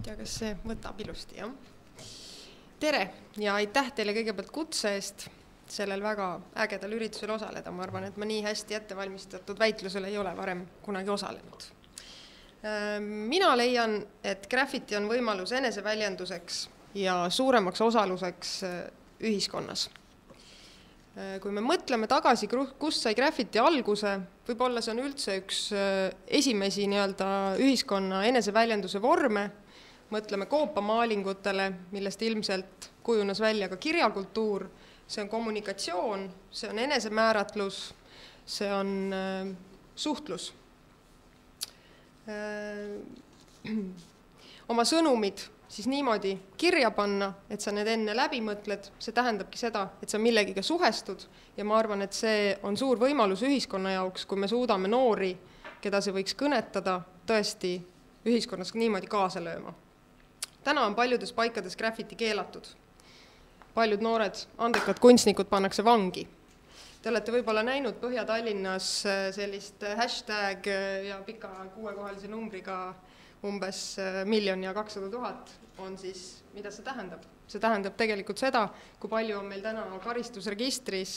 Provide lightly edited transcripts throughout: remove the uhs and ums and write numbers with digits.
tea, kas see võtab ilusti, jah? Tere ja aitäh teile kõigepealt kutse eest sellel väga ägedal üritusel osaleda. Ma arvan, et ma nii hästi ettevalmistatud väitlusel ei ole varem kunagi osalenud. Mina leian, et graffiti on võimalus eneseväljenduseks ja suuremaks osaluseks ühiskonnas. Kui me mõtleme tagasi, kust sai graffiti alguse, võib-olla see on üldse üks esimesi ühiskonna eneseväljenduse vorme. Mõtleme koopamaalingutele, millest ilmselt kujunes välja ka kirjakultuur. See on kommunikatsioon, see on enesemääratlus, see on suhtlus. Oma sõnumid siis niimoodi kirja panna, et sa need enne läbi mõtled, see tähendabki seda, et sa millegiga suhestud ja ma arvan, et see on suur võimalus ühiskonna jaoks, kui me suudame noori, keda see võiks kõnetada, tõesti ühiskonnas niimoodi kaasa lööma. Täna on paljudes paikades graffiti keelatud. Paljud noored andekad kunstnikud pannakse vangi. Te olete võib-olla näinud Põhja-Tallinnas sellist hashtag ja pika 6-kohalise numbriga umbes 1 200 000 on siis, mida see tähendab? See tähendab tegelikult seda, kui palju on meil täna karistusregistris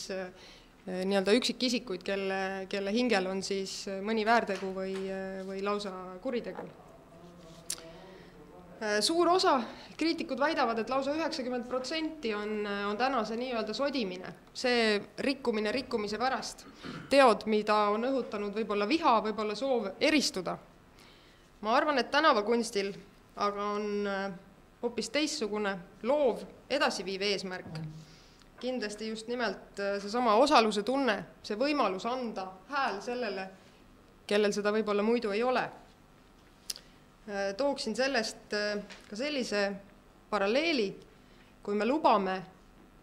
üksikisikuid, kelle hingel on siis mõni väärtegu või lausa kuritegu. Suur osa kriitikud väidavad, et lausa 90% on täna see nii-öelda sodimine, see rikkumine rikkumise pärast. Teod, mida on õhutanud võib-olla viha, võib-olla soov eristuda. Ma arvan, et tänavakunstil aga on hoopis teistsugune loov edasiviiv eesmärk. Kindlasti just nimelt seesama osaluse tunne, see võimalus anda hääl sellele, kellel seda võib-olla muidu ei ole. Tooksin sellest ka sellise paralleeli, kui me lubame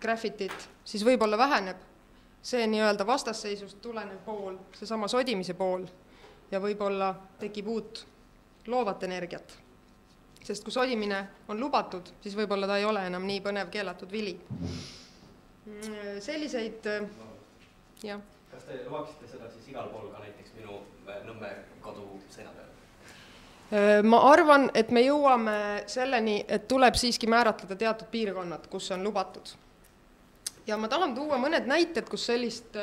graffitit, siis võib-olla väheneb see nii-öelda vastasseisust tulenev pool, seesama sodimise pool ja võib-olla tekib uut loovat energiat. Sest kui sodimine on lubatud, siis võib-olla ta ei ole enam nii põnev keelatud vili. Selliseid, jah. Kas te lubaksite seda siis igal pool ka näiteks minu Nõmme kodu seina peal? Ma arvan, et me jõuame selleni, et tuleb siiski määratleda teatud piirkonnad, kus on lubatud. Ja ma tahan tuua mõned näited, kus sellist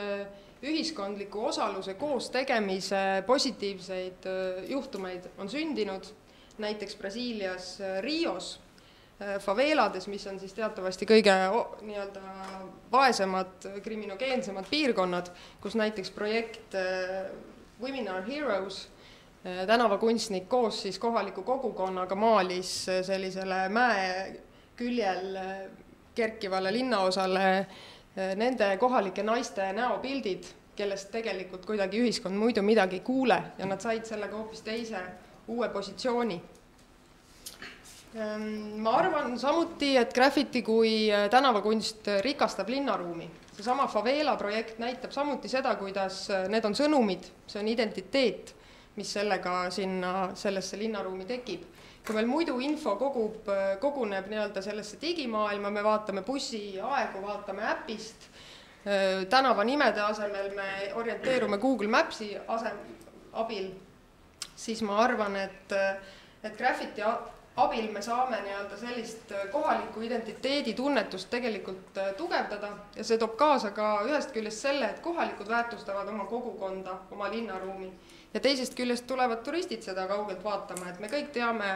ühiskondliku osaluse koos tegemise positiivseid juhtumeid on sündinud. Näiteks Brasiilias Rios, faveelades, mis on siis teatavasti kõige vaesemad, kriminogeensemad piirkonnad, kus näiteks projekt Women are Heroes, tänavakunstnik koos siis kohaliku kogukonnaga maalis sellisele mäe küljel kerkivale linnaosale nende kohalike naiste näopildid, kellest tegelikult kuidagi ühiskond muidu midagi ei kuule ja nad said sellega hoopis teise uue positsiooni. Ma arvan samuti, et graffiti kui tänavakunst rikastab linnaruumi. Seesama faveela projekt näitab samuti seda, kuidas need on sõnumid, see on identiteet, mis sellega sellesse linnaruumi tekib. Kui meil muidu info koguneb sellesse digimaailma, me vaatame bussi aegu, vaatame äpist, tänava nimede asemel me orienteerume Google Mapsi abil, siis ma arvan, et graffiti abil me saame sellist kohaliku identiteedi tunnetust tegelikult tugevdada ja see toob kaasa ka ühest küljest selle, et kohalikud väärtustavad oma kogukonda, oma linnaruumi ja teisest küljest tulevad turistid seda kaugelt vaatama, et me kõik teame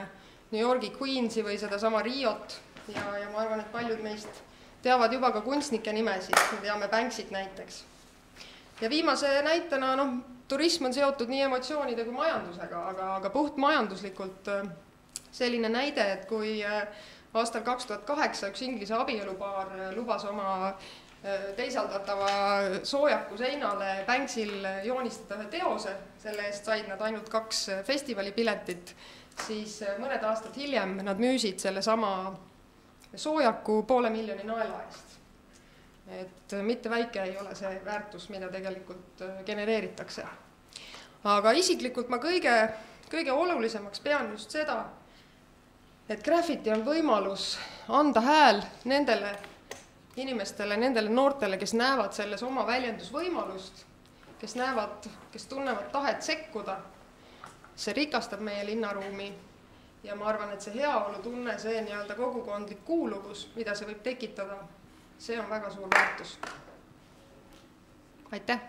New Yorgi Queensi või seda sama Riot ja ma arvan, et paljud meist teavad juba ka kunstnike nimesid, me teame Banksit näiteks. Ja viimase näitena, turism on seotud nii emotsioonide kui majandusega, aga puht majanduslikult selline näide, et kui aastal 2008 üks Inglise abielupaar lubas oma teisaldatava soojaku seinale Banksil joonistada ühe teose, selle eest said nad ainult 2 festivalipiletit, siis mõned aastad hiljem nad müüsid selle sama soojaku 500 000 naela eest. Et mitte väike ei ole see väärtus, mida tegelikult genereeritakse. Aga isiklikult ma kõige olulisemaks pean just seda, et graffiti on võimalus anda hääl nendele inimestele, nendele noortele, kes näevad selles oma väljendusvõimalust, kes tunnevad tahet sekkuda. See rikastab meie linnaruumi ja ma arvan, et see heaolu tunne, see nii-öelda kogukondlik kuuluvus, mida see võib tekitada, see on väga suur väärtus. Aitäh!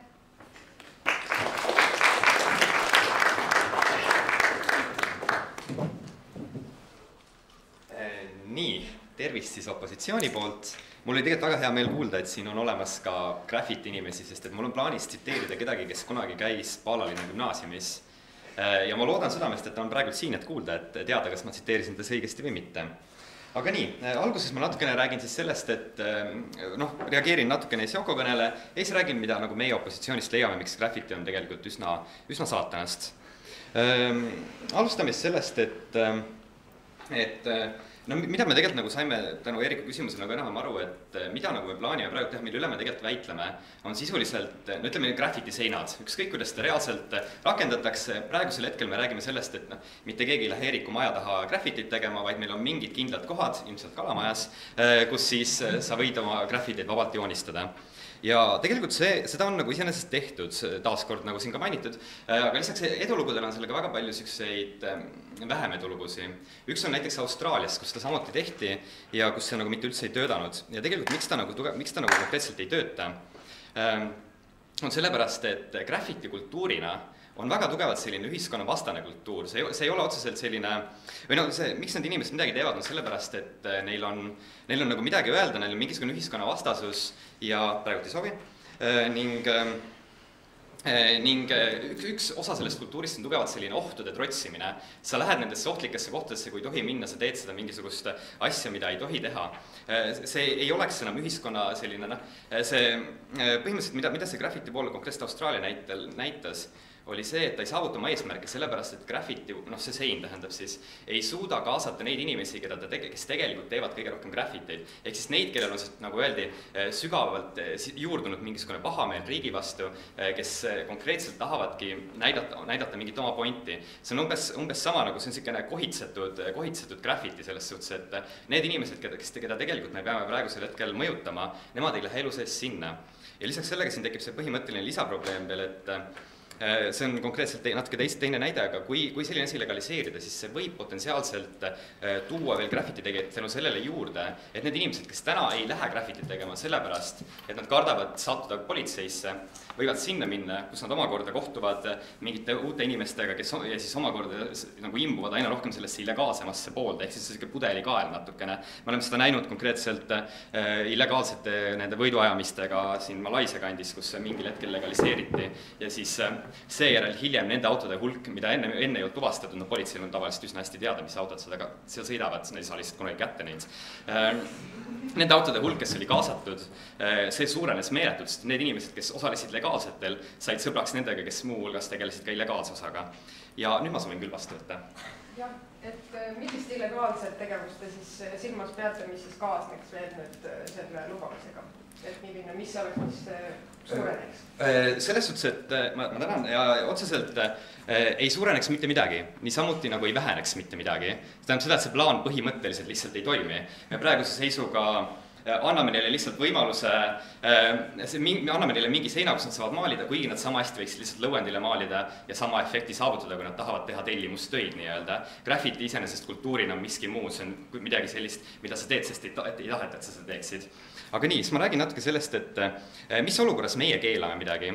Nii, tervist siis opositsiooni poolt. Mul oli tegelikult väga hea meel kuulda, et siin on olemas ka graffiti inimesi, sest et mul on plaanis tsiteerida kedagi, kes kunagi käis Paalalinna gümnaasiumis. Ja ma loodan südamest, et ta on praegu siin, et kuulda, et teada, kas ma tsiteerisin ta õigesti või mitte. Aga nii, alguses ma natukene räägin siis sellest, et reageerin natukene Yoko kõnele ja siis räägin, mida nagu meie opositsioonist leiame, miks graffiti on tegelikult üsna saatanast. Alustame siis sellest, et mida me tegelikult nagu saime tänu Eeriku küsimusele nagu enam aru, et mida nagu me plaanime praegu teha, mille üle me tegelikult väitleme, on sisuliselt, ütleme, graffiti seinad. Ükskõik, kuidas seda reaalselt rakendatakse, praegusel hetkel me räägime sellest, et mitte keegi ei lähe Eeriku maja taha graffitit tegema, vaid meil on mingid kindlad kohad, ilmselt Kalamajas, kus siis sa võid oma graffiteid vabalt joonistada. Ja tegelikult seda on nagu iseenesest tehtud, taaskord nagu siin ka mainitud, aga lisaks edulugudel on sellega väga palju selliseid vähem edulugusi. Üks on näiteks Austraalias, kus seda samuti tehti ja kus see nagu mitte üldse ei töödanud. Ja tegelikult miks ta nagu konkreetselt ei tööta, on sellepärast, et graffiti kultuurina on väga tugevalt selline ühiskonna vastane kultuur, see ei ole otseselt selline, miks need inimesed midagi teevad, on sellepärast, et neil on nagu midagi öelda, neil on mingisugune ühiskonna vastasus ja praegu ei sobi, ning üks osa sellest kultuurist on tugevalt selline ohtude trotsimine. Sa lähed nendesse ohtlikesse kohtadesse, kui ei tohi minna, sa teed seda mingisugust asja, mida ei tohi teha. See ei oleks enam ühiskonna selline, see põhimõtteliselt, mida see graffiti pool konkreetselt Austraalia näitas, oli see, et ta ei saavuta oma eesmärke, sellepärast, et graffiti, see sein tähendab siis, ei suuda kaasata neid inimesi, kes tegelikult teevad kõige rohkem graffiteid. Ehk siis neid, kellel on, nagu öeldi, sügavalt juurdunud mingisugune pahameel riigi vastu, kes konkreetselt tahavadki näidata mingit oma pointi. See on umbes sama, nagu see on selline kohitsetud graffiti selles suhtes, et need inimesed, keda tegelikult me peame praegusel hetkel mõjutama, nemad ei lähe elu sees sinna. Ja lisaks sellega siin tekib see põhimõtteline lisaprobleem veel, et see on konkreetselt natuke teine näide, aga kui selline asi legaliseerida, siis see võib potentsiaalselt tuua veel graffiti tegijad tänu sellele juurde, et need inimesed, kes täna ei lähe graffitit tegema sellepärast, et nad kardavad sattuda politseisse, võivad sinna minna, kus nad omakorda kohtuvad mingite uute inimestega, kes ja siis omakorda nagu imbuvad aina rohkem sellesse illegaalsemasse poolde, ehk siis selline pudelikael natukene. Me oleme seda näinud konkreetselt illegaalsete nende võiduajamistega siin Malaisia kandis, kus mingil hetkel legaliseeriti ja siis seejärel hiljem nende autode hulk, mida enne ei olnud tuvastatud, politseil on tavaliselt üsna hästi teada, mis autod seal sõidavad, nad ei saa lihtsalt kunagi kätte neid. Nende autode hulk, kes oli kaasatud, see suurenes meeletult, sest need inimesed, kes osalesid legaalsetel, said sõbraks nendega, kes muu hulgas tegelesid ka illegaalse osaga. Ja nüüd ma soovin küll vastu võtta. Jah, et millist illegaalset tegevust te siis silmas peate, mis siis kaasneks veel nüüd selle lubamisega? Et milline, mis oleks, mis suureneks? Selles suhtes, et ma tänan ja otseselt ei suureneks mitte midagi, niisamuti nagu ei väheneks mitte midagi. See tähendab seda, et see plaan põhimõtteliselt lihtsalt ei toimi. Me praeguse seisuga anname neile lihtsalt võimaluse, me anname neile mingi seina, kus nad saavad maalida, kuigi nad sama hästi võiksid lihtsalt lõuendile maalida ja sama efekti saavutada, kui nad tahavad teha tellimustöid nii-öelda. Graffiti iseenesest kultuurina on miski muu, see on midagi sellist, mida sa teed, sest ei taheta, et sa seda teeksid. Aga nii, siis ma räägin natuke sellest, et mis olukorras meie keelame midagi,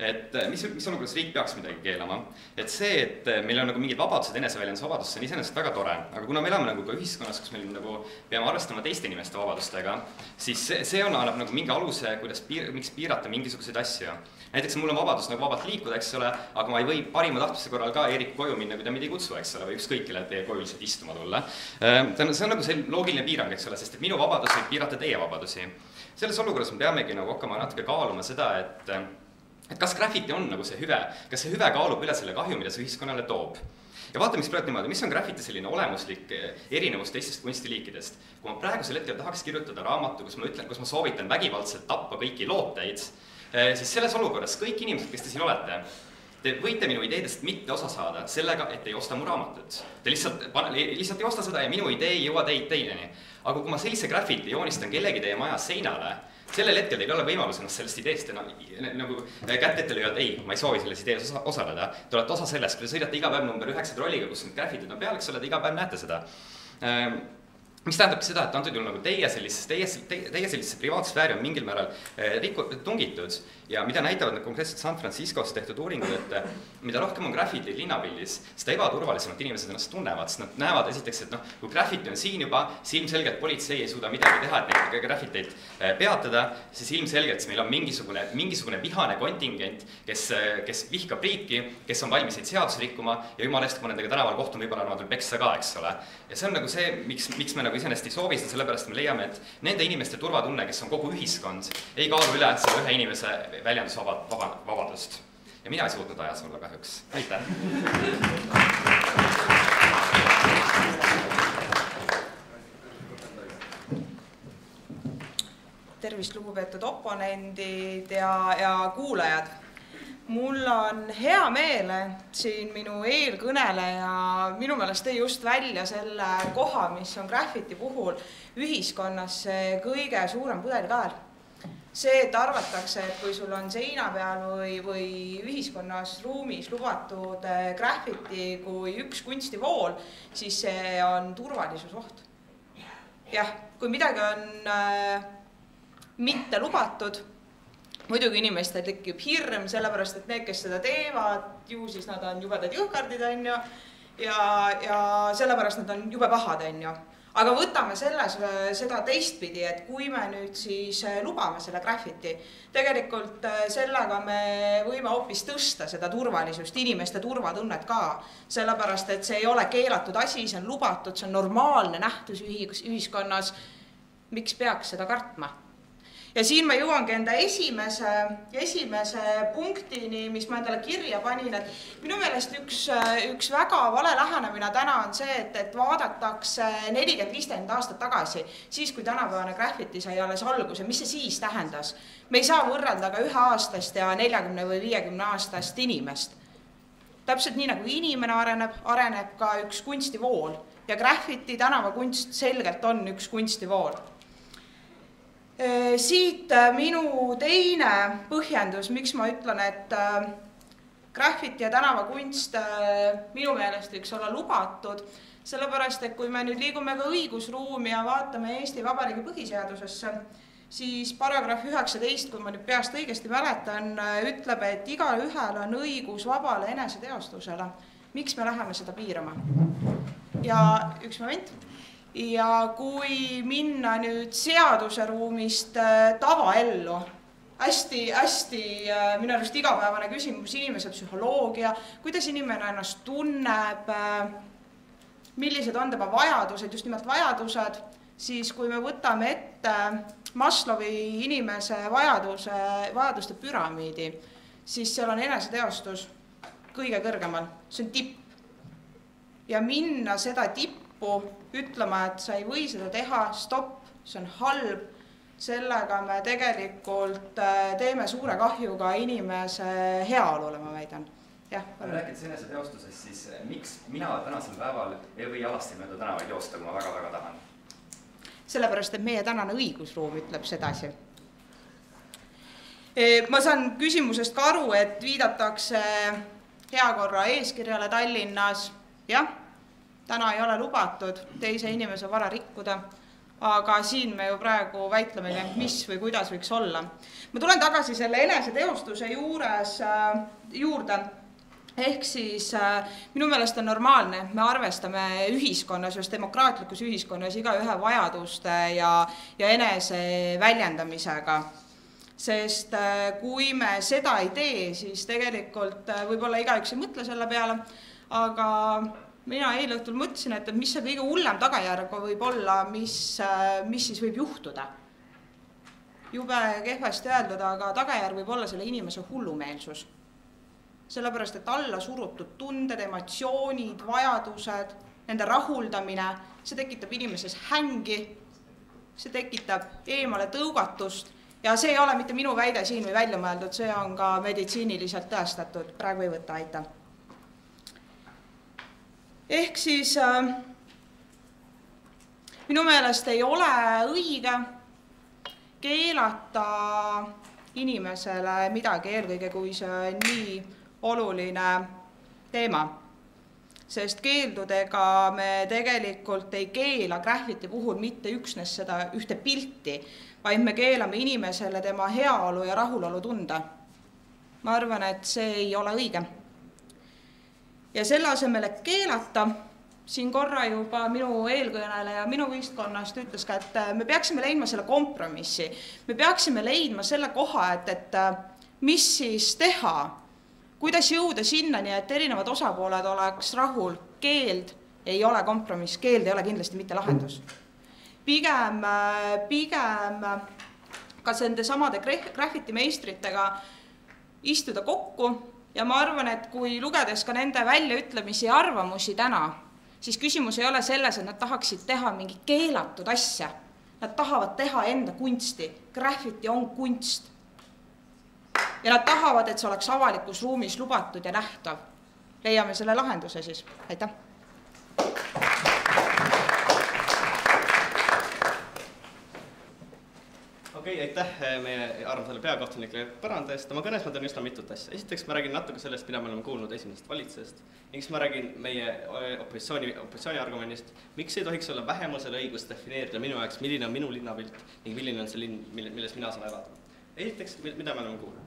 et mis olukorras riik peaks midagi keelama. Et see, et meil on nagu mingid vabadused, eneseväljendusvabadused, see on iseenesest väga tore, aga kuna me elame nagu ka ühiskonnas, kus meil nagu peame arvestama teiste inimeste vabadustega, siis see annab nagu mingi aluse, miks piirata mingisuguseid asju. Näiteks mul on vabadus nagu vabalt liikuda, eks ole, aga ma ei või parima tahtmise korral ka Eeriku koju minna, kui ta mind ei kutsu, eks ole, või ükskõikile teie koju lihtsalt istuma tulla. See on nagu see loogiline piirang, eks ole, sest et minu vabadus võib piirata teie vabadusi. Selles olukorras me peamegi nagu hakkama natuke kaaluma seda, et kas graffiti on nagu see hüve, kas see hüve kaalub üle selle kahju, mida see ühiskonnale toob. Ja vaatame siis praegu niimoodi, mis on graffiti selline olemuslik erinevus teistest kunstiliikidest. Kui ma praegusel hetkel tahaks kirjutada raamatu, kus ma soovitan vägivaldselt tappa kõiki looteid, siis selles olukorras kõik inimesed, kes te siin olete, te võite minu ideedest mitte osa saada sellega, et ei osta mu raamatut. Te lihtsalt ei osta seda ja minu idee ei jõua teieni. Aga kui ma sellise graffiti joonistan kellegi teie maja seinale, sellel hetkel teil ei ole võimalus ennast sellest ideest nagu kätt ette lüüa, et ei, ma ei soovi selles idees osaleda. Te olete osa sellest, kui te sõidate iga päev number 9 trolliga, kus need graffitid on peal, eks ole, te iga päev näete seda. Mis tähendabki seda, et antud juhul nagu teie sellisesse privaatsfääri on mingil määral tungitud ja mida näitavad need konkreetselt San Franciscos tehtud uuringud, et mida rohkem on graffiti linnapildis, seda ebaturvalisemalt inimesed ennast tunnevad, sest nad näevad esiteks, et kui graffiti on siin juba, siis ilmselgelt politsei ei suuda midagi teha, et neid graffiteid peatada, siis ilmselgelt meil on mingisugune vihane kontingent, kes vihkab riiki, kes on valmis neid seadusi rikkuma ja jumala eest, kui ma nendega tänaval kohtun, võib-olla annavad veel peksa ka, eks ole. Ja see on nagu see, miks me iseenesest ei soovi seda, sellepärast me leiame, et nende inimeste turvatunne, kes on kogu ühiskond, ei kaalu üle selle ühe inimese väljendusvabadust. Ja mina ei suutnud ajas olla kahjuks. Aitäh! Tervist, lugupeetud oponendid ja kuulajad! Mul on hea meel, et siin minu eelkõneleja minu meelest tõi just välja selle koha, mis on graffiti puhul ühiskonnas see kõige suurem pudelikael. See, et arvatakse, et kui sul on seina peal või ühiskonnas ruumis lubatud graffiti kui üks kunstivool, siis see on turvalisusoht. Jah, kui midagi on mitte lubatud, muidugi inimestel tekib hirm, sellepärast, et need, kes seda teevad, ju siis nad on jubedad jõhkardid, ja sellepärast nad on jube pahad, Aga võtame seda teistpidi, et kui me nüüd siis lubame selle graffiti, tegelikult sellega me võime hoopis tõsta seda turvalisust, inimeste turvatunnet ka, sellepärast, et see ei ole keelatud asi, see on lubatud, see on normaalne nähtus ühiskonnas, miks peaks seda kartma? Ja siin ma jõuangi enda esimese punktini, mis ma endale kirja panin, et minu meelest üks väga vale lähenemine täna on see, et vaadatakse 40-50 aastat tagasi, siis kui tänapäevane graffiti sai alles alguse, mis see siis tähendas? Me ei saa võrrelda ka 1 aastast ja 40 või 50 aastast inimest. Täpselt nii nagu inimene areneb ka üks kunstivool ja graffiti tänavakunst selgelt on üks kunstivool. Siit minu teine põhjendus, miks ma ütlen, et graffiti ja tänavakunst minu meelest võiks olla lubatud, sellepärast, et kui me nüüd liigume ka õigusruumi ja vaatame Eesti Vabariigi põhiseadusesse, siis paragrahv 19, kui ma nüüd peast õigesti mäletan, ütleb, et igaühel on õigus vabale eneseteostusele. Miks me läheme seda piirama? Ja üks moment. Ja kui minna nüüd seaduse ruumist tavaellu, hästi minu arust igapäevane küsimus, inimese psühholoogia, kuidas inimene ennast tunneb, millised on tema vajadused, just nimelt vajadused, siis kui me võtame ette Maslowi inimese vajaduste püramiidi, siis seal on eneseteostus kõige kõrgemal, see on tipp. Ja minna seda tippu ütlema, et sa ei või seda teha, stopp, see on halb, sellega me tegelikult teeme suure kahjuga inimese heaolule, ma väidan. Rääkides eneseteostusest, siis miks mina tänasel päeval ei või alasti mööda tänavaid joosta, kui ma väga-väga tahan? Sellepärast, et meie tänane õigusruum ütleb sedasi. Ma saan küsimusest ka aru, et viidatakse heakorra eeskirjale Tallinnas, jah, täna ei ole lubatud teise inimese vara rikkuda, aga siin me ju praegu väitleme, mis või kuidas võiks olla. Ma tulen tagasi selle eneseteostuse juurde, ehk siis minu meelest on normaalne, me arvestame ühiskonnas, just demokraatlikus ühiskonnas igaühe vajaduste ja enese väljendamisega. Sest kui me seda ei tee, siis tegelikult võib-olla igaüks ei mõtle selle peale, aga mina eile õhtul mõtlesin, et mis see kõige hullem tagajärg võib olla, mis siis võib juhtuda. Jube kehvasti öeldud, aga tagajärg võib olla selle inimese hullumeelsus. Sellepärast, et alla surutud tunded, emotsioonid, vajadused, nende rahuldamine, see tekitab inimeses hängi, see tekitab eemale tõugatust ja see ei ole mitte minu väide siin või välja mõeldud, see on ka meditsiiniliselt tõestatud, praegu ei võta, aitäh. Ehk siis minu meelest ei ole õige keelata inimesele midagi, eelkõige kui see on nii oluline teema. Sest keeldudega me tegelikult ei keela graffiti puhul mitte üksnes seda ühte pilti, vaid me keelame inimesele tema heaolu ja rahulolu tunda. Ma arvan, et see ei ole õige. Ja selle asemel, et keelata, siin korra juba minu eelkõneleja minu võistkonnast ütles ka, et me peaksime leidma selle kompromissi. Me peaksime leidma selle koha, et mis siis teha, kuidas jõuda sinnani, et erinevad osapooled oleks rahul. Keeld ei ole kompromiss, keeld ei ole kindlasti mitte lahendus. Pigem ka nende samade graffiti meistritega istuda kokku ja ma arvan, et kui lugedes ka nende väljaütlemisi ja arvamusi täna, siis küsimus ei ole selles, et nad tahaksid teha mingi keelatud asja. Nad tahavad teha enda kunsti. Graffiti on kunst. Ja nad tahavad, et see oleks avalikus ruumis lubatud ja nähtav. Leiame selle lahenduse siis. Aitäh! Okei, aitäh meie arvamsele peakohtunikele põranda eest. Oma kõnes ma teen üsna mitut asja. Esiteks ma räägin natuke sellest, mida me oleme kuulnud esimesest valitsusest. Ning ma räägin meie opositsiooni argumendist, miks ei tohiks olla vähemusele õigus defineerida minu jaoks, milline on minu linnapilt ning milline on see linn, milles mina saan elada. Esiteks, mida me oleme kuulnud?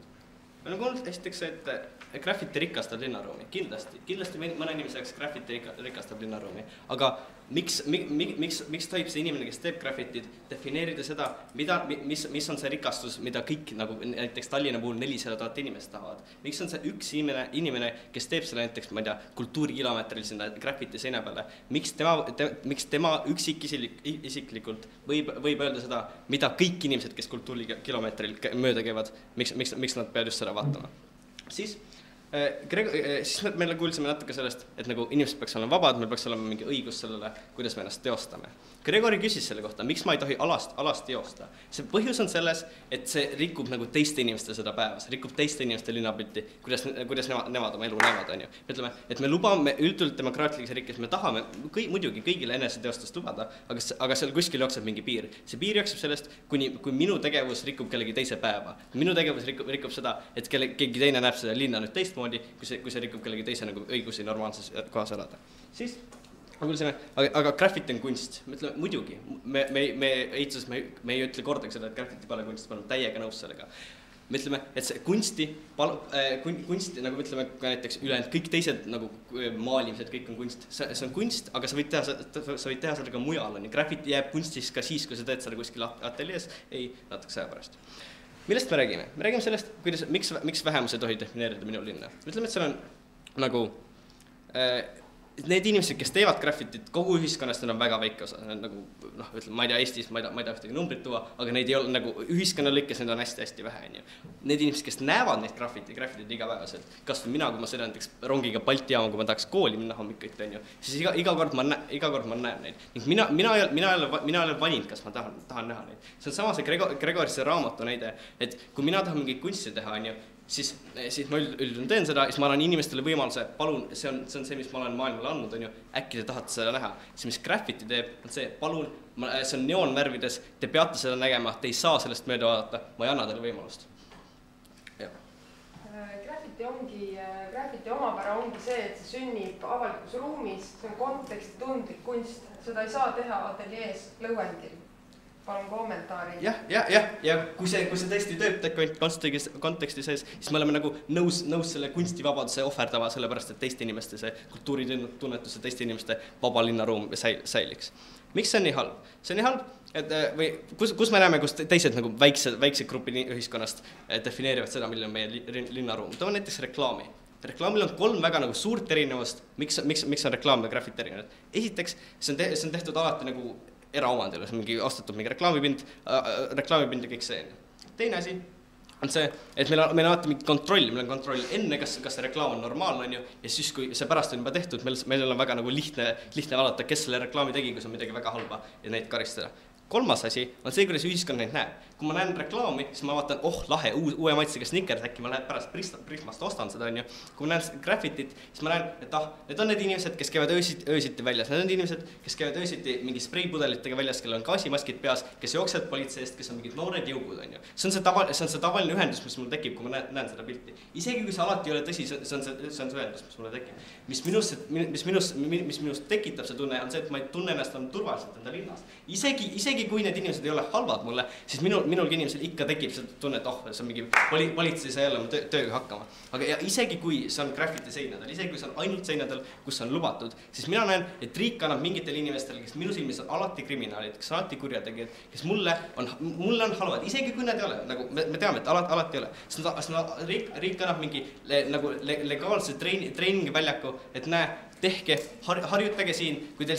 Me oleme kuulnud esiteks, et graffiti rikastab linnaruumi. Kindlasti mõne inimese jaoks graffiti rikastab linnaruumi. Aga miks tohib see inimene, kes teeb graffitit, defineerida seda, mis on see rikastus, mida kõik, nagu näiteks Tallinna puhul 400 000 inimest tahavad. Miks on see üks inimene, kes teeb selle näiteks, ma ei tea, kultuurikilomeetril sinna graffiti seina peale, miks tema üksikisiklikult võib öelda seda, mida kõik inimesed, kes kultuurikilomeetril mööda käivad, miks nad peavad just seda vaatama. Siis me kuulsime natuke sellest, et nagu inimesed peaks olema vabad, meil peaks olema mingi õigus sellele, kuidas me ennast teostame. Gregori küsis selle kohta, miks ma ei tohi alast teosta. See põhjus on selles, et see rikub nagu teiste inimeste seda päevas, rikub teiste inimeste linnapilti, kuidas nemad oma elu näevad, on ju. Me ütleme, et me lubame üldult demokraatlikes riikes, me tahame muidugi kõigile eneseteostust lubada, aga seal kuskil jookseb mingi piir. See piir jookseb sellest, kui minu tegevus rikub kellegi teise päeva. Minu tegevus rikub seda, et keegi teine näeb seda linna nüüd teistmoodi, kui see rikub kellegi teise nagu õigusi normaalses kohas elada. Siis aga graffiti on kunst. Me ütleme, muidugi, me ei ütle kordagi seda, et graffiti pole kunst, me oleme täiega nõus sellega. Me ütleme, et see kunsti, nagu ütleme ka näiteks ülejäänud, kõik teised nagu maalimised, kõik on kunst. See on kunst, aga sa võid teha seda ka mujal. Graffiti jääb kunstis ka siis, kui sa teed seda kuskil ateljees, ei natuke sõja pärast. Millest me räägime? Me räägime sellest, miks vähemus ei tohi defineerida minu linna. Me ütleme, et see on nagu need inimesed, kes teevad graffitit, kogu ühiskonnast on väga väike osa. Nagu, ütleme, ma ei tea Eestis, ma ei tea ühtegi numbrit tuua, aga neid ei ole nagu ühiskonna lõikes, need on hästi vähe. Need inimesed, kes näevad neid graffitid igapäevaselt, kas või mina, kui ma sõidan näiteks rongiga Balti jaama, kui ma tahaks kooli minna hommikuti, siis iga kord ma näen neid. Mina ei ole valinud, kas ma tahan näha neid. See on sama see Gregorisse raamatu näide, et kui mina tahan mingit kunsti teha, siis ma üldjuhul teen seda, siis ma annan inimestele võimaluse, palun, see on see, mis ma olen maailmale andnud, äkki te tahate seda näha. See, mis graffiti teeb, on see, palun, see on neoonvärvides, te peate seda nägema, te ei saa sellest mööda vaadata, ma ei anna teile võimalust. Graffiti omapära ongi see, et see sünnib avalikus ruumis, see on kontekstitundlik kunst, seda ei saa teha ateljees lõuendil. Palun kommentaari. Ja kui see tõesti töötab konteksti sees, siis me oleme nagu nõus selle kunstivabaduse ohverdava, sellepärast, et teiste inimeste see kultuuritunnetus ja teiste inimeste vaba linnaruum säiliks. Miks see on nii halb? See on nii halb, või kus me näeme, kus teised nagu väiksed grupi ühiskonnast defineerivad seda, milline on meie linnaruum. Toon näiteks reklaami. Reklaamil on 3 väga nagu suurt erinevust, miks on reklaam ja graffiti erinevad. Esiteks, see on tehtud alati nagu eraomandil, see on mingi ostetud mingi reklaamipind ja kõik see. Teine asi on see, et meil on alati mingi kontroll, meil on kontroll enne, kas see reklaam on normaalne, ja siis, kui see pärast on juba tehtud, meil on väga nagu lihtne vaadata, kes selle reklaami tegi, kui see on midagi väga halba ja neid karistada. kolmas asi on see, kuidas ühiskond neid näeb. Kui ma näen reklaami, siis ma vaatan, lahe, uue maitsega Snickers, äkki ma lähen pärast Prismast ostan seda, on ju. Kui ma näen graffitit, siis ma näen, et need on need inimesed, kes käivad öösiti väljas. Need on inimesed, kes käivad öösiti mingi spreipudelitega väljas, kellel on gaasimaskid peas, kes jooksevad politseist, kes on mingid noored jõugud, on ju. See on see tavaline ühendus, mis mul tekib, kui ma näen seda pilti. Isegi kui see alati ei ole tõsi, see on see ühendus, mis mulle tekib. Mis minust tekitab see tunne, on see, et ma ei tunne ennast turvaliselt enda linnas. Isegi kui need inimesed ei ole halvad mulle, siis minulgi inimesel ikka tekib see tunne, et see on mingi politsei sai jälle oma tööga hakkama. Aga isegi kui see on graffiti seinadel, isegi kui see on ainult seinadel, kus on lubatud, siis mina näen, et riik annab mingitel inimestel, kes minu silmis on alati kriminaalid, kes on alati kurjategijad, kes mulle on halvad, isegi kui need ei ole, nagu me teame, et alati ei ole. Riik annab mingi nagu legaalse treeningi väljaku, et näe, tehke, harjutage siin, kui teil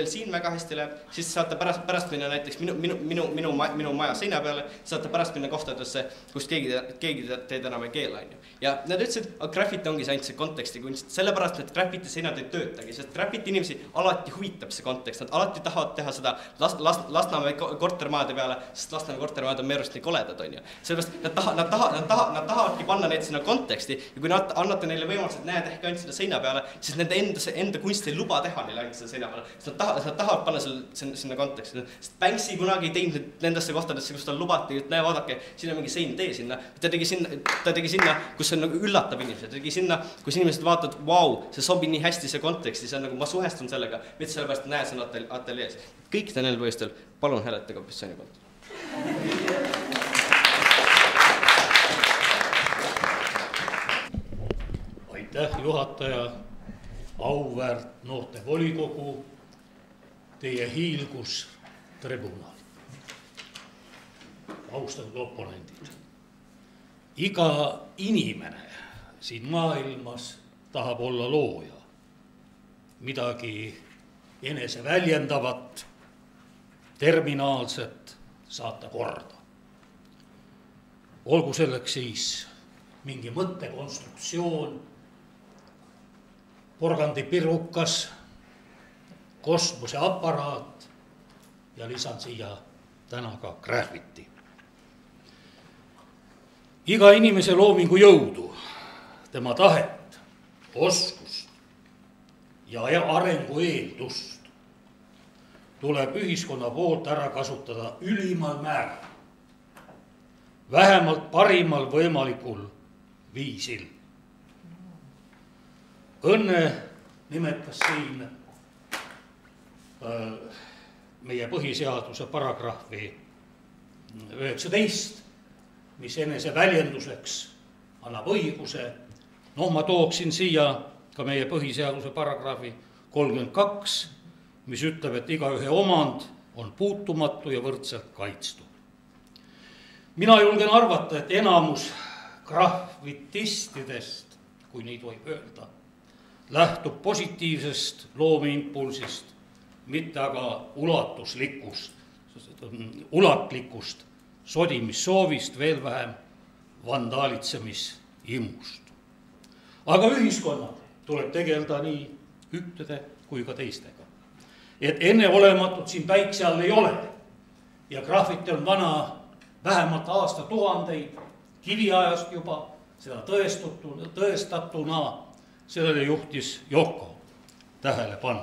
siin väga hästi läheb, siis saate pärast minna näiteks minu maja seina peale, saate pärast minna kohtadesse, kus keegi teid enam ei keela, on ju. Ja nad ütlesid, et graffiti ongi see ainult see konteksti kunst, sellepärast, et graffiti seinad ei töötagi, sest graffiti inimesi alati huvitab see kontekst, nad alati tahavad teha seda Lasnamäe kortermaade peale, sest Lasnamäe kortermaad on meerust nii koledad, on ju. Sellepärast nad tahavadki panna neid sinna konteksti ja kui nad annate neile võimalused, näed ehk ainult sinna seina peale, siis nende enda kunst ei luba teha neile ainult seda seina peale, sest nad tahavad panna sinna konteksti. Sest Banksy kunagi ei teinud nendesse kohtadesse, kus tal lubati, et näe, vaadake, siin on mingi sein tee sinna. Ta tegi sinna, kus see nagu üllatab inimesed. Ta tegi sinna, kus inimesed vaatavad, vau, see sobib nii hästi see konteksti, see on nagu, ma suhestun sellega, mitte sellepärast, et näe, see on ateljees. Kõik neil põhjustel, palun hääletage opositsiooni poolt. Aitäh, juhataja, auväärt noorte volikogu, teie hiilgus tribunal. Austatud oponendid. Iga inimene siin maailmas tahab olla looja. Midagi eneseväljendavat, terminaalset saata korda. Olgu selleks siis mingi mõttekonstruktsioon, porgandipirukas, kosmoseaparaat ja lisan siia täna ka graffiti. Iga inimese loomingu jõudu, tema tahet, oskust ja arengu eeldust tuleb ühiskonna poolt ära kasutada ülimal määral, vähemalt parimal võimalikul viisil. Õnne nimetas siin meie põhiseaduse paragrahvi 19, mis enese väljenduseks annab õiguse. Ma tooksin siia ka meie põhiseaduse paragrahvi 32, mis ütleb, et igaühe omand on puutumatu ja võrdselt kaitstud. Mina julgen arvata, et enamus graffitistidest, kui nii tohib öelda, lähtub positiivsest loomeimpulsist, mitte aga ulatlikust sodimissoovist, veel vähem vandaalitsemishimust. Aga ühiskonnal tuleb tegeleda nii ühtede kui ka teistega. Et enneolematut siin päikse all ei ole ja graffiti on vana vähemalt aastatuhandeid, kiviajast juba, seda tõestatuna, sellele juhtis Joko tähelepanu.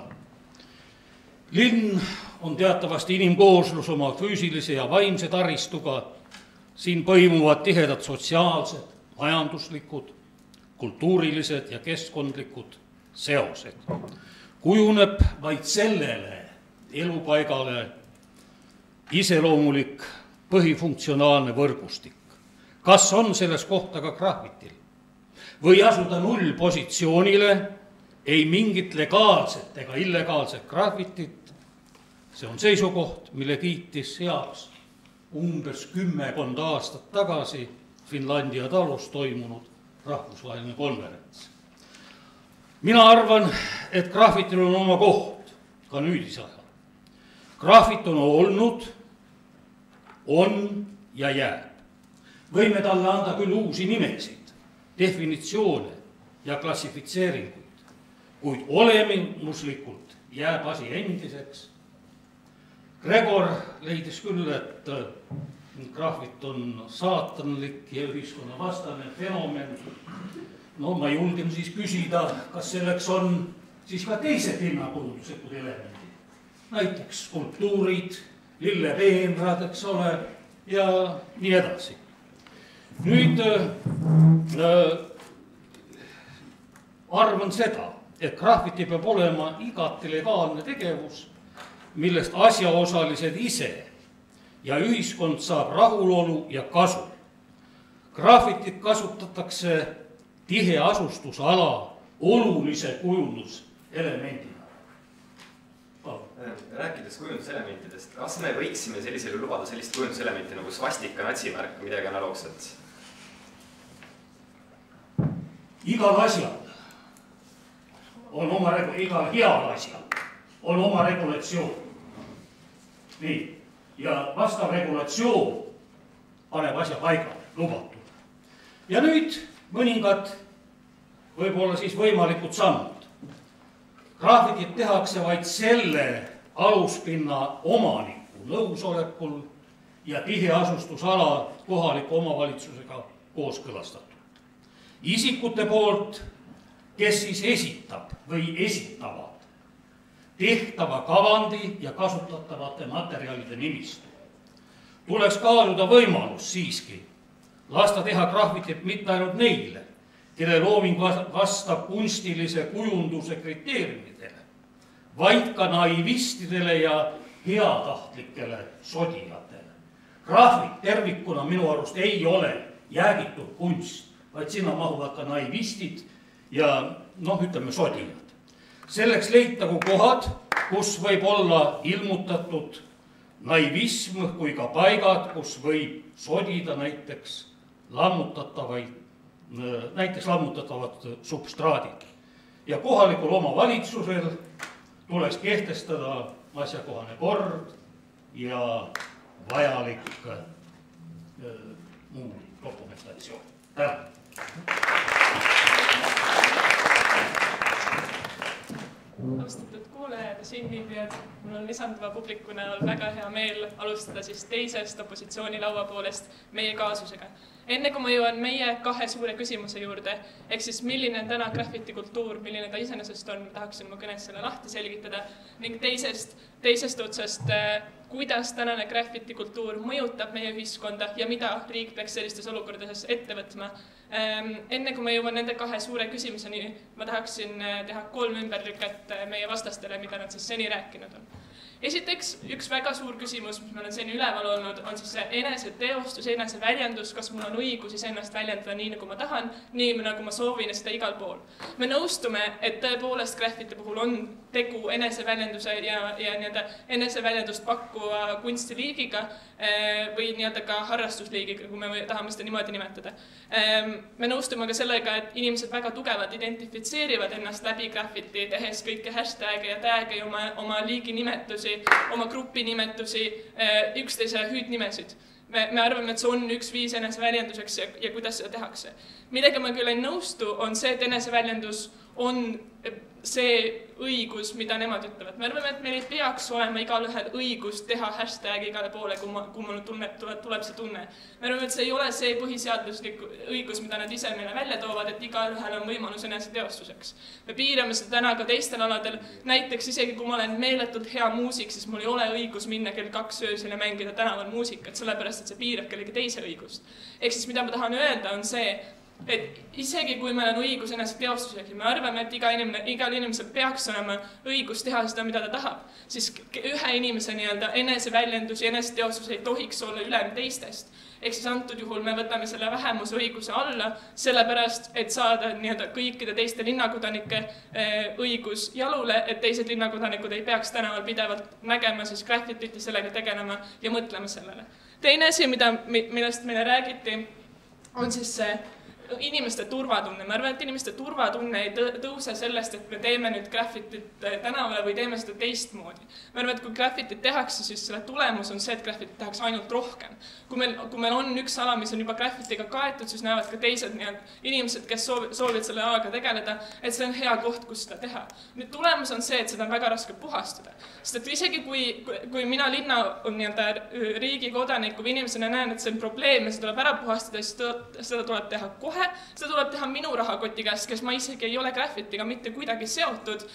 Linn on teatavasti inimkooslus oma füüsilise ja vaimse taristuga. Siin põimuvad tihedad sotsiaalsed, majanduslikud, kultuurilised ja keskkondlikud seosed. Kujuneb vaid sellele elupaigale iseloomulik põhifunktsionaalne võrgustik. Kas on selles kohta ka graffitil? Või asuda nullpositsioonile, ei mingit legaalset ega illegaalset graffitit. See on seisukoht, mille kiitis heaks umbes 10 aastat tagasi Finlandia talus toimunud rahvusvaheline konverents. Mina arvan, et graffitil on oma koht ka nüüdise ajal. Graffit on olnud, on ja jääb. Võime talle anda küll uusi nimesid, definitsioone ja klassifitseeringuid, kuid olemuslikult jääb asi endiseks. Gregor leidis küll, et graafit on saatanlik ja ühiskonna vastane fenomen. No ma julgen siis küsida, kas selleks on siis ka teised linnakujunduslikud elemendid. Näiteks skulptuurid, lilleveenrad, eks ole, ja nii edasi. Nüüd arvan seda, et graffiti peab olema igati legaalne tegevus, millest asjaosalised ise ja ühiskond saab rahulolu ja kasu. Graffitit kasutatakse tiheasustusala olulise kujunduselemendina. Rääkides kujunduselementidest, kas me võiksime sellisel lubada sellist kujunduselementi nagu svastika, natsimärk, midagi analoogset? Igal asjal on oma igal heal asjal on oma regulatsioon. Nii, ja vastav regulatsioon paneb asja paigale, lubatud. Ja nüüd mõningad võib-olla siis võimalikud sammud. Graafitit tehakse vaid selle aluspinna omaniku nõusolekul ja tiheasustusala kohaliku omavalitsusega kooskõlastatud. Isikute poolt, kes siis esitab või esitavad tehtava kavandi ja kasutatavate materjalide nimistu. Tuleks kaaluda võimalus siiski lasta teha graafitit mitte ainult neile, kelle looming vastab kunstilise kujunduse kriteeriumidele, vaid ka naivistidele ja heatahtlikele sodijatele. Graafit tervikuna minu arust ei ole jäägitud kunst, vaid sinna mahuvad ka naivistid ja ütleme sodijad. Selleks leitagu kohad, kus võib olla ilmutatud naivism kui ka paigad, kus võib sodida näiteks lammutatavad substraadid. Ja kohalikul omavalitsusel tuleks kehtestada asjakohane kord ja vajalik muu dokumentatsioon. Tänan! Austatud kuulajad ja siinviibijad, mul on lisanduva publiku näol väga hea meel alustada siis teisest opositsioonilaua poolest meie kaasusega. Enne kui ma jõuan meie kahe suure küsimuse juurde, ehk siis milline on täna graffitikultuur, milline ta iseenesest on, tahaksin ma kõnes selle lahti selgitada, ning teisest otsast, kuidas tänane graffitikultuur mõjutab meie ühiskonda ja mida riik peaks sellistes olukordades ette võtma. Enne kui ma jõuan nende kahe suure küsimuseni, ma tahaksin teha 3 ümberlüket meie vastastele, mida nad siis seni rääkinud on. Esiteks, üks väga suur küsimus, mis meil on seni üleval olnud, on siis see eneseteostus, eneseväljendus, kas mul on õigus ennast väljendada nii, nagu ma tahan, nii, nagu ma soovin ja seda igal pool. Me nõustume, et tõepoolest graffiti puhul on tegu eneseväljenduse ja eneseväljendust pakkuva kunstiliigiga või ka harrastusliigiga, kui me tahame seda niimoodi nimetada. Me nõustume ka sellega, et inimesed väga tugevalt identifitseerivad ennast läbi graffiti, tehes kõike hashtag'e ja tag'e oma liigi nimetusi, oma grupi nimetusi, üksteise hüüdnimesid. Me arvame, et see on üks viis eneseväljenduseks ja kuidas seda tehakse. Millega ma küll ei nõustu, on see, et eneseväljendus on see õigus, mida nemad ütlevad. Me arvame, et meil ei peaks olema igal ühel õigus teha hashtag'i igale poole, kui mul tuleb see tunne. Me arvame, et see ei ole see põhiseaduslik õigus, mida nad ise meile välja toovad, et igal ühel on võimalus eneseteostuseks. Me piirame seda täna ka teistel aladel. Näiteks isegi kui ma olen meeletult hea muusik, siis mul ei ole õigus minna kell 2 öösel ja mängida tänaval muusikat, sellepärast, et see piirab kellegi teise õigust. Ehk siis, mida ma tahan öelda, on see, et isegi kui meil on õigus eneseteostuseks ja me arvame, et igal inimesel peaks olema õigus teha seda, mida ta tahab, siis ühe inimese eneseväljendus ja eneseteostus ei tohiks olla ülem teistest. Ehk siis antud juhul me võtame selle vähemuse õiguse alla, sellepärast, et saada kõikide teiste linnakodanike õigus jalule, et teised linnakodanikud ei peaks tänaval pidevalt nägema siis graffitit ja sellega tegelema ja mõtlema sellele. Teine asi, millest meile räägiti, on siis see inimeste turvatunne. Ma arvan, et inimeste turvatunne ei tõuse sellest, et me teeme nüüd graffitit tänavale või teeme seda teistmoodi. Ma arvan, et kui graffitit tehakse, siis selle tulemus on see, et graffitit tehakse ainult rohkem. Kui meil on üks ala, mis on juba graffitiga kaetud, siis näevad ka teised inimesed, kes soovivad selle alaga tegeleda, et see on hea koht, kus seda teha. Nüüd tulemus on see, et seda on väga raske puhastada. Sest et isegi kui mina linna riigi kodaniku või inimesena näen, et see on probleem ja see tuleb ära puhastada, siis seda tuleb teha kohe. Seda tuleb teha minu rahakoti käest, kes ma isegi ei ole graffitiga mitte kuidagi seotud.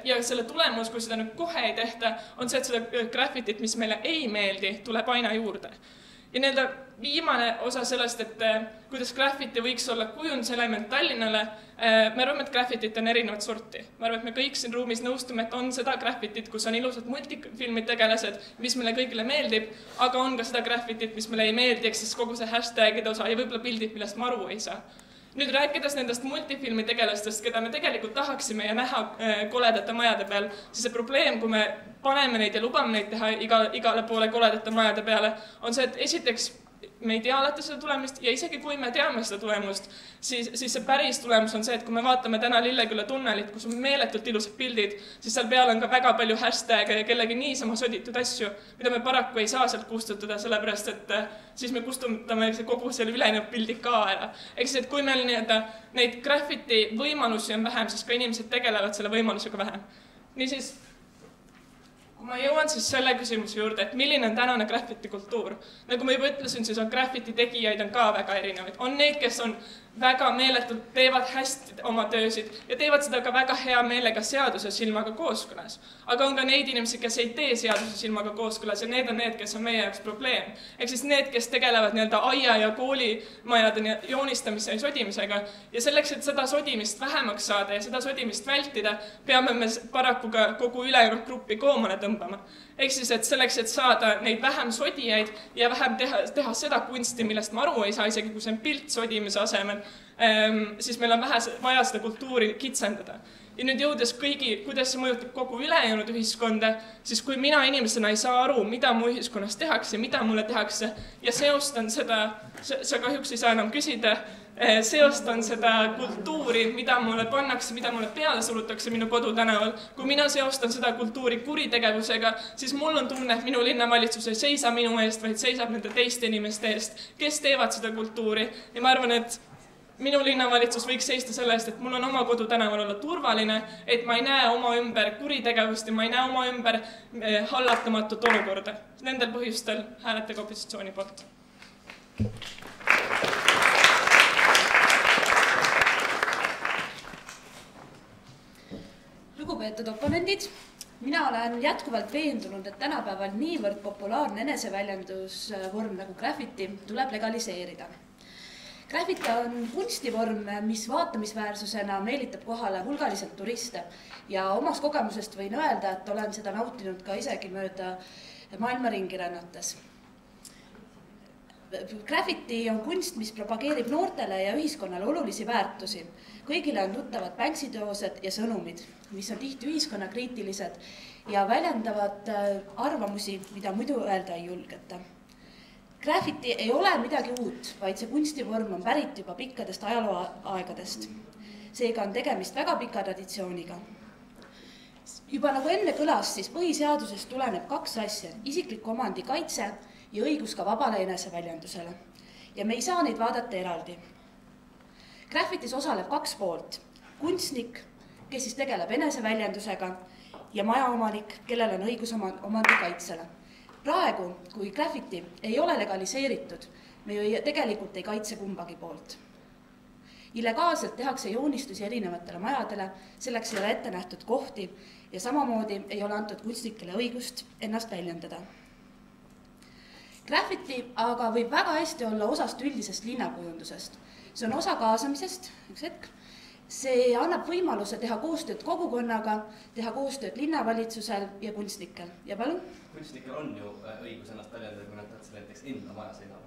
Ja selle tulemus, kui seda nüüd kohe ei tehta, on see, et seda graffitit, mis meile ei meeldi, tuleb aina juurde. Ja viimane osa sellest, et kuidas graffiti võiks olla kujunduselement Tallinnale, me arvame, et graffitit on erinevat sorti. Ma arvan, et me kõik siin ruumis nõustume, et on seda graffitit, kus on ilusad multifilmid tegelased, mis meile kõigile meeldib, aga on ka seda graffitit, mis meile ei meeldi, eks siis kogu see hashtagide osa ja võib-olla pildid, millest ma aru ei saa. Nüüd rääkides nendest multifilmi tegelastest, keda me tegelikult tahaksime ja näha koledate majade peal, siis see probleem, kui me paneme neid ja lubame neid teha igale poole koledate majade peale, on see, et esiteks me ei tea alati seda tulemust ja isegi kui me teame seda tulemust, siis see päris tulemus on see, et kui me vaatame täna Lilleküla tunnelit, kus on meeletult ilusad pildid, siis seal peal on ka väga palju hashtag ja kellegi niisama soditud asju, mida me paraku ei saa sealt kustutada, sellepärast et siis me kustutame kogu selle ülejäänud pildid ka ära. Ehk siis, et kui meil neid graffiti võimalusi on vähem, siis ka inimesed tegelevad selle võimalusega vähem. Niisiis, kui ma jõuan siis selle küsimuse juurde, et milline on tänane graffiti kultuur. Nagu ma juba ütlesin, siis on graffiti tegijaid on ka väga erinevaid. On neid, kes on väga meeletult, teevad hästi oma töösid ja teevad seda ka väga hea meelega seaduse silmaga kooskõlas. Aga on ka neid inimesi, kes ei tee seaduse silmaga kooskõlas ja need on need, kes on meie jaoks probleem. Ehk siis need, kes tegelevad aia ja koolimajade joonistamise ja sodimisega ja selleks, et seda sodimist vähemaks saada ja seda sodimist vältida, peame me paraku ka kogu ülejäänud gruppi koomale tõmbama. Ehk siis, et selleks, et saada neid vähem sodijaid ja vähem teha seda kunsti, millest ma aru ei saa, isegi kui see on pilt sodimise asemel, siis meil on vaja seda kultuuri kitsendada. Ja nüüd jõudes kuidas see mõjutab kogu ülejäänud ühiskonda, siis kui mina inimesena ei saa aru, mida mu ühiskonnas tehakse, mida mulle tehakse ja seostan seda, sa kahjuks ei saa enam küsida, seostan seda kultuuri, mida mulle pannakse, mida mulle peale surutakse minu kodutänaval. Kui mina seostan seda kultuuri kuritegevusega, siis mul on tunne, et minu linnavalitsus ei seisa minu eest, vaid seisab nende teiste inimeste eest, kes teevad seda kultuuri. Ja ma arvan, et minu linnavalitsus võiks seista selle eest, et mul on oma kodutänaval olla turvaline, et ma ei näe oma ümber kuritegevust ja ma ei näe oma ümber hallatamatut olukorda. Nendel põhjustel hääletage opositsiooni poolt. Lugupeetud oponendid, mina olen jätkuvalt veendunud, et tänapäeval niivõrd populaarne eneseväljendusvorm nagu graffiti tuleb legaliseerida. Graffiti on kunstivorm, mis vaatamisväärsusena meelitab kohale hulgaliselt turiste ja omast kogemusest võin öelda, et olen seda nautinud ka isegi mööda maailma ringi rännates. Graffiti on kunst, mis propageerib noortele ja ühiskonnale olulisi väärtusi. Kõigile on tuttavad Banksy-teosed ja sõnumid, mis on tihti ühiskonnakriitilised ja väljendavad arvamusi, mida muidu öelda ei julgeta. Graffiti ei ole midagi uut, vaid see kunstivorm on pärit juba pikkadest ajalooaegadest. Seega on tegemist väga pika traditsiooniga. Juba nagu enne kõlas, siis põhiseadusest tuleneb kaks asja, isikliku omandi kaitse ja õigus ka vabale eneseväljendusele. Ja me ei saa neid vaadata eraldi. Graffitis osaleb kaks poolt. Kunstnik, kes siis tegeleb eneseväljendusega ja majaomanik, kellel on õigus omandi kaitsele. Praegu, kui graffiti ei ole legaliseeritud, me ju tegelikult ei kaitse kumbagi poolt. Illegaalselt tehakse joonistusi erinevatele majadele, selleks ei ole ette nähtud kohti ja samamoodi ei ole antud kunstnikele õigust ennast väljendada. Graffiti aga võib väga hästi olla osast üldisest linnakujundusest. See on osa kaasamisest, üks hetk. See annab võimaluse teha koostööd kogukonnaga, teha koostööd linnavalitsusel ja kunstnikel. Ja palun? Kunstnikel on ju õigus ennast väljendada, kui nad tahavad näiteks enda majaseina.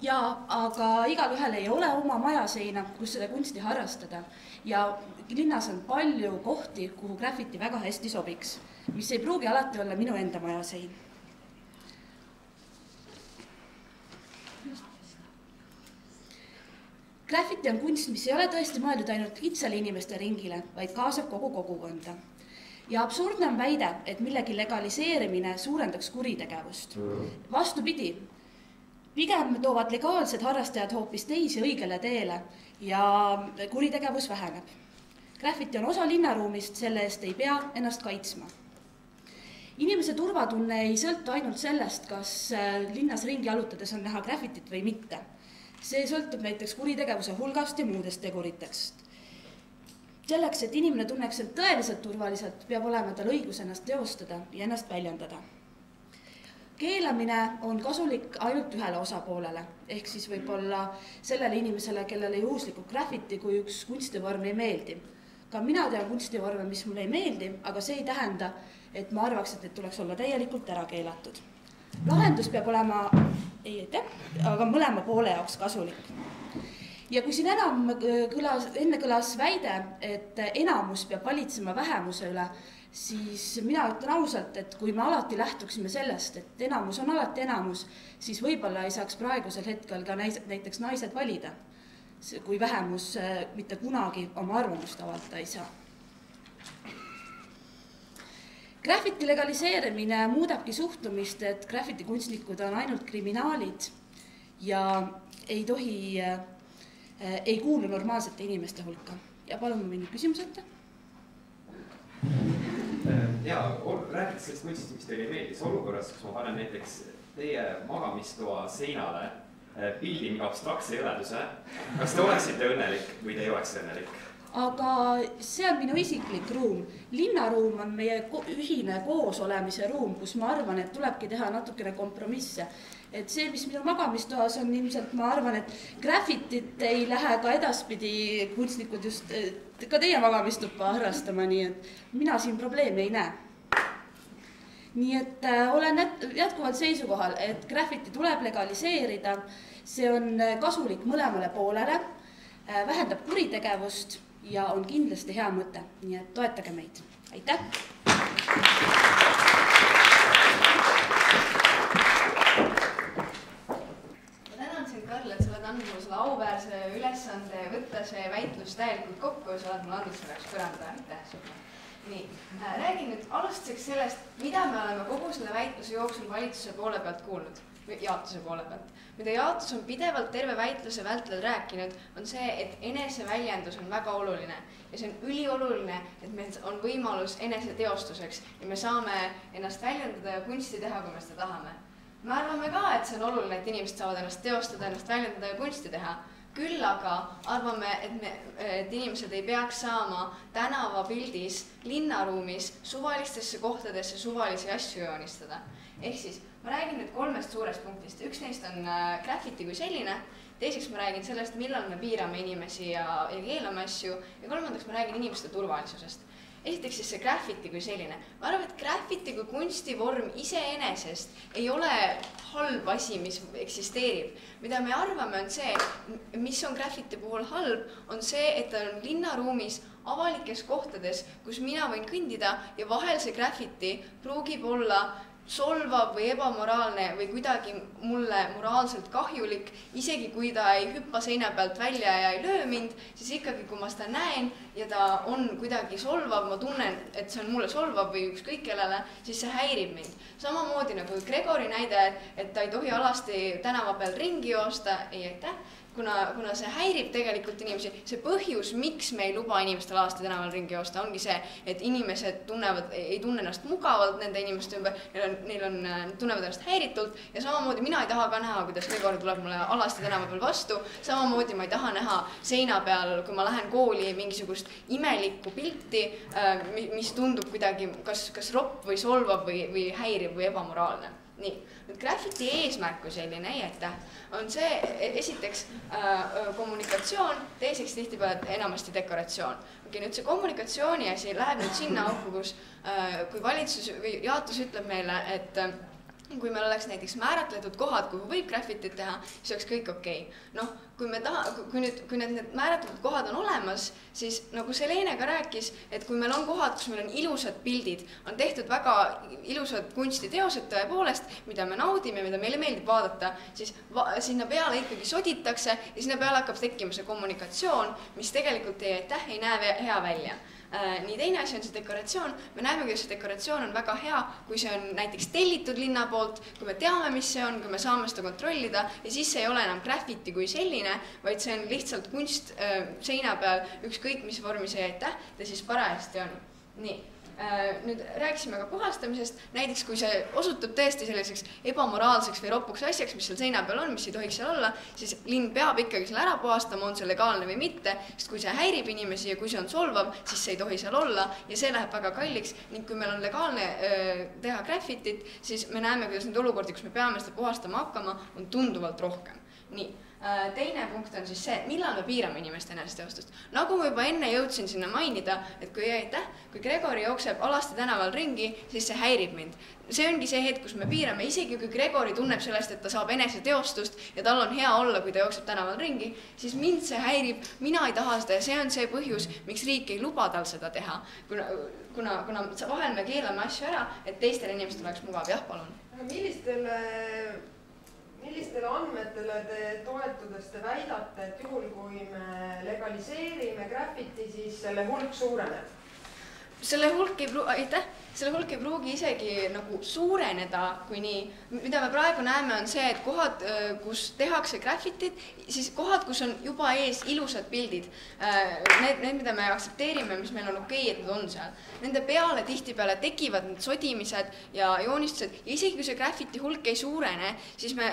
Jaa, aga igal ühel ei ole oma majaseina, kus seda kunsti harrastada. Ja linnas on palju kohti, kuhu graffiti väga hästi sobiks, mis ei pruugi alati olla minu enda majasein. Graffiti on kunst, mis ei ole tõesti mõeldud ainult kitsale inimeste ringile, vaid kaasab kogu kogukonda. Ja absurdne on väide, et millegi legaliseerimine suurendaks kuritegevust. Vastupidi, pigem toovad legaalsed harrastajad hoopis teisi õigele teele ja kuritegevus väheneb. Graffiti on osa linnaruumist, selle eest ei pea ennast kaitsma. Inimese turvatunne ei sõltu ainult sellest, kas linnas ringi jalutades on näha graffitit või mitte. See sõltub näiteks kuritegevuse hulgast ja muudest teguritest. Selleks, et inimene tunneks end tõeliselt turvaliselt, peab olema tal õigus ennast teostada ja ennast väljendada. Keelamine on kasulik ainult ühele osapoolele, ehk siis võib-olla sellele inimesele, kellele juhuslikult graffiti kui üks kunstivorm ei meeldi. Ka mina tean kunstivorme, mis mulle ei meeldi, aga see ei tähenda, et ma arvaks, et need tuleks olla täielikult ära keelatud. Lahendus peab olema, aga mõlema poole jaoks kasulik. Ja kui siin enne kõlas väide, et enamus peab valitsema vähemuse üle, siis mina ütlen ausalt, et kui me alati lähtuksime sellest, et enamus on alati enamus, siis võib-olla ei saaks praegusel hetkel ka näiteks naised valida, kui vähemus mitte kunagi oma arvamust avaldada ei saa. Graffiti legaliseerimine muudabki suhtumist, et graffiti kunstnikud on ainult kriminaalid ja ei kuulu normaalsete inimeste hulka. Ja palun minna küsimuseta. Ja, rääkides sellest kunstist, mis teile meeldis olukorras, kus ma panen näiteks teie magamistoa seinale pildi mingi abstraktse jõleduse. Kas te oleksite õnnelik või te ei oleks õnnelik? Aga see on minu isiklik ruum. Linnaruum on meie ühine koosolemise ruum, kus ma arvan, et tulebki teha natukene kompromisse. Et see, mis minu magamistoas on ilmselt, ma arvan, et graffitit ei lähe ka edaspidi kunstnikud just ka teie magamistuppa harrastama, nii et mina siin probleemi ei näe. Nii et olen jätkuvalt seisukohal, et graffiti tuleb legaliseerida, see on kasulik mõlemale poolele, vähendab kuritegevust ja on kindlasti hea mõte, nii et toetage meid. Aitäh! Karl, et sa oled andnud mulle selle auväärse ülesande võtta see väitlus täielikult kokku ja sa oled mulle andnud selleks põranda. Aitäh sulle. Nii, räägin nüüd alustuseks sellest, mida me oleme kogu selle väitluse jooksul valitsuse poole pealt kuulnud, jaotuse poole pealt. Mida jaotus on pidevalt terve väitluse vältel rääkinud, on see, et eneseväljendus on väga oluline. Ja see on ülioluline, et meil on võimalus eneseteostuseks ja me saame ennast väljendada ja kunsti teha, kui me seda tahame. Me arvame ka, et see on oluline, et inimesed saavad ennast teostada, ennast väljendada ja kunsti teha. Küll aga arvame, et inimesed ei peaks saama tänavapildis, linnaruumis, suvalistesse kohtadesse suvalisi asju joonistada. Ehk siis, ma räägin nüüd 3 suurest punktist. Üks neist on graffiti kui selline, teiseks ma räägin sellest, millal me piirame inimesi ja keelame asju ja kolmandaks ma räägin inimeste turvalisusest. Esiteks siis see graffiti kui selline. Ma arvan, et graffiti kui kunstivorm iseenesest ei ole halb asi, mis eksisteerib. Mida me arvame on see, mis on graffiti puhul halb, on see, et ta on linnaruumis avalikes kohtades, kus mina võin kõndida ja vahel see graffiti pruugib olla solvav või ebamoraalne või kuidagi mulle moraalselt kahjulik, isegi kui ta ei hüppa seina pealt välja ja ei löö mind, siis ikkagi kui ma seda näen ja ta on kuidagi solvav, ma tunnen, et see on mulle solvav või ükskõik kellele, siis see häirib mind. Samamoodi nagu Gregori näide, et ta ei tohi alasti tänava peal ringi joosta, ei aitäh, kuna see häirib tegelikult inimesi, see põhjus, miks me ei luba inimestel alasti tänaval ringi joosta, ongi see, et inimesed ei tunne ennast mugavalt nende inimeste ümber, tunnevad ennast häiritult ja samamoodi mina ei taha ka näha, kuidas Gregor tuleb mulle alasti tänava peal vastu, samamoodi ma ei taha näha seina peal, kui ma lähen kooli mingisugust imelikku pilti, mis tundub kuidagi kas ropp või solvav või häiriv või ebamoraalne. Nii, nüüd graffiti eesmärk kui selline, ei aitäh, on see esiteks kommunikatsioon, teiseks tihtipeale enamasti dekoratsioon. Nüüd see kommunikatsiooni asi läheb nüüd sinna auku, kus kui valitsus või jaotus ütleb meile, kui meil oleks näiteks määratletud kohad, kuhu võib graffitit teha, siis oleks kõik okei. Noh, kui need määratletud kohad on olemas, siis nagu Selene ka rääkis, et kui meil on kohad, kus meil on ilusad pildid, on tehtud väga ilusad kunstiteosed tõepoolest, mida me naudime, mida meile meeldib vaadata, siis sinna peale ikkagi soditakse ja sinna peale hakkab tekkima see kommunikatsioon, mis tegelikult ei näe hea välja. Nii teine asi on see dekoratsioon. Me näeme, kuidas see dekoratsioon on väga hea, kui see on näiteks tellitud linna poolt, kui me teame, mis see on, kui me saame seda kontrollida ja siis see ei ole enam graffiti kui selline, vaid see on lihtsalt kunst seina peal, ükskõik mis vormi see ta siis parajasti on. Nii. Nüüd rääkisime ka puhastamisest, näiteks kui see osutub tõesti selliseks ebamoraalseks või ropuks asjaks, mis seal seina peal on, mis ei tohiks seal olla, siis linn peab ikkagi selle ära puhastama, on see legaalne või mitte, sest kui see häirib inimesi ja kui see on solvav, siis see ei tohi seal olla ja see läheb väga kalliks ning kui meil on legaalne teha graffitit, siis me näeme, kuidas need olukordi, kus me peame seda puhastama hakkama, on tunduvalt rohkem. Nii. Teine punkt on siis see, millal me piirame inimeste eneseteostust. Nagu ma juba enne jõudsin sinna mainida, et kui Gregori jookseb Alasti tänaval ringi, siis see häirib mind. See ongi see hetk, kus me piirame, isegi kui Gregori tunneb sellest, et ta saab eneseteostust ja tal on hea olla, kui ta jookseb tänaval ringi, siis mind see häirib, mina ei taha seda ja see on see põhjus, miks riik ei luba tal seda teha. Kuna vahel me keelame asju ära, et teistele inimestel oleks mugav. Jah, palun. Millistele andmetele te toetudes te väidate, et juhul, kui me legaliseerime graffiti, siis selle hulk suureneb? Selle hulk ei pruugi isegi nagu suureneda, kui nii. Mida me praegu näeme on see, et kohad, kus tehakse graffitit, siis kohad, kus on juba ees ilusad pildid, need, mida me aktsepteerime, mis meil on okei, et need on seal. Nende peale tihtipeale tekivad need sodimised ja joonistused ja isegi kui see graffiti hulk ei suurene, siis me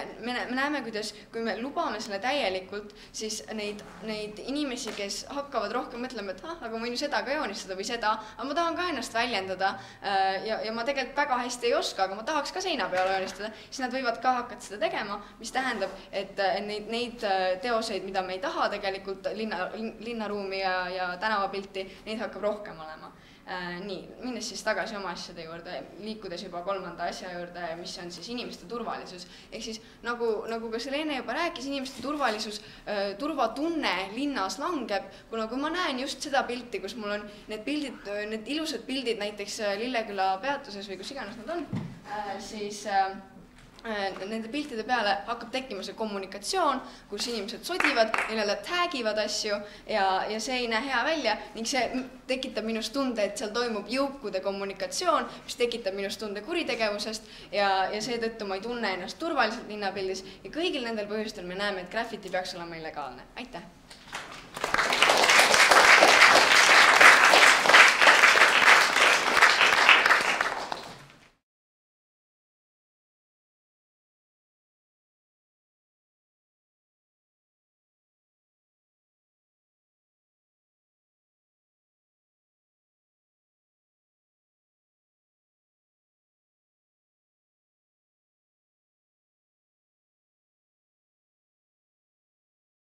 näeme, kuidas, kui me lubame selle täielikult, siis neid inimesi, kes hakkavad rohkem mõtlema, et aga ma võin ju seda ka joonistada või seda, aga ma tahan ka ennast väljendada ja ma tegelikult väga hästi ei oska, aga ma tahaks ka seina peale joonistada, siis nad võivad ka hakata seda tegema, mis tähendab, et neid teoseid, mida me ei taha tegelikult linnaruumi ja tänavapilti, neid hakkab rohkem olema. Nii, minnes siis tagasi oma asjade juurde, liikudes juba kolmanda asja juurde, mis on siis inimeste turvalisus. Ehk siis, nagu ka Selene juba rääkis, inimeste turvalisus, turvatunne linnas langeb, kuna kui ma näen just seda pilti, kus mul on need ilusad pildid näiteks Lilleküla peatuses või kus iganes nad on, siis nende piltide peale hakkab tekkima see kommunikatsioon, kus inimesed sodivad, neile tag'ivad asju ja see ei näe hea välja ning see tekitab minust tunde, et seal toimub jõukude kommunikatsioon, mis tekitab minust tunde kuritegevusest ja seetõttu ma ei tunne ennast turvaliselt linnapildis ja kõigil nendel põhjustel me näeme, et graffiti peaks olema illegaalne. Aitäh!